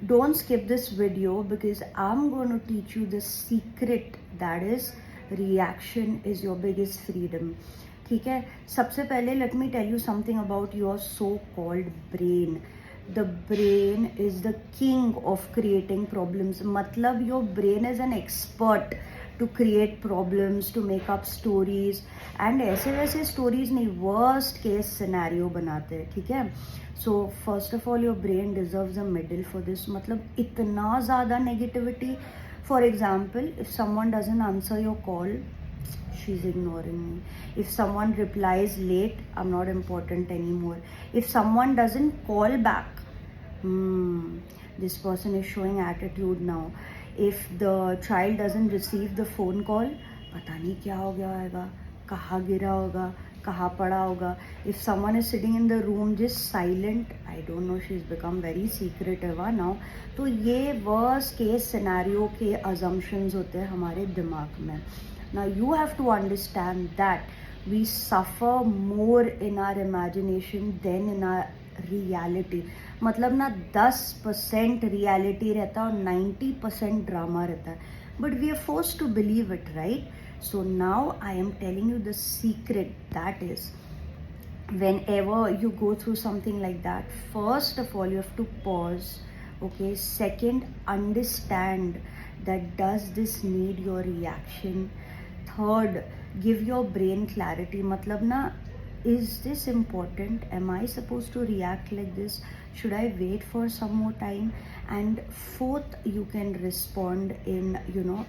don't skip this video because I'm going to teach you the secret that is reaction is your biggest freedom. ठीक है, सबसे पहले let me tell you something about your so-called brain. The brain is the king of creating problems. मतलब your brain is an expert to create problems, to make up stories, and ऐसे वैसे stories नहीं, worst case scenario बनाते हैं. ठीक है, so first of all your brain deserves a medal for this. मतलब इतना ज़्यादा negativity. For example, if someone doesn't answer your call, she's ignoring me. If someone replies late, I'm not important anymore. If someone doesn't call back, this person is showing attitude now. If the child doesn't receive the phone call, पता नहीं क्या हो गया होगा, कहाँ गिरा होगा, कहाँ पड़ा होगा. If someone is sitting in the room just silent, I don't know, she's become very secretive now. तो ये worst case scenario के assumptions होते हैं हमारे दिमाग में. Now you have to understand that we suffer more in our imagination than in our reality. मतलब ना 10% reality रहता है और 90% drama रहता है. But we are forced to believe it, right? So now I am telling you the secret, that is, whenever you go through something like that, first of all you have to pause. Okay, second, understand that does this need your reaction. Third, give your brain clarity. मतलब ना, is this important? Am I supposed to react like this? Should I wait for some more time? And fourth, you can respond in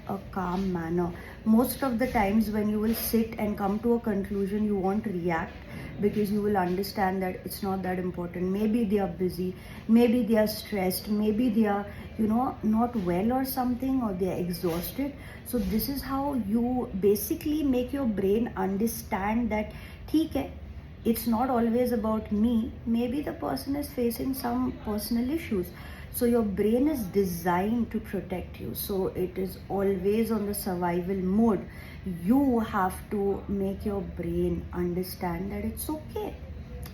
a calm manner. Most of the times when you will sit and come to a conclusion, you won't react because you will understand that it's not that important. Maybe they are busy, maybe they are stressed, maybe they are not well or something, or they are exhausted. So this is how you basically make your brain understand that ठीक है, it's not always about me, maybe the person is facing some personal issues. So your brain is designed to protect you, so it is always on the survival mode. You have to make your brain understand that it's okay.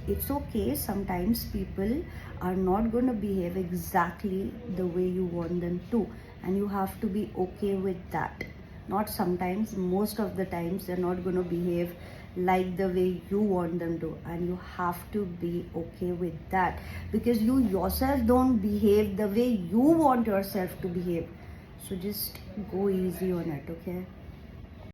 It's okay, sometimes people are not going to behave exactly the way you want them to, and you have to be okay with that. Not sometimes, most of the times they're not going to behave like the way you want them to, and you have to be okay with that because you yourself don't behave the way you want yourself to behave. So just go easy on it, okay?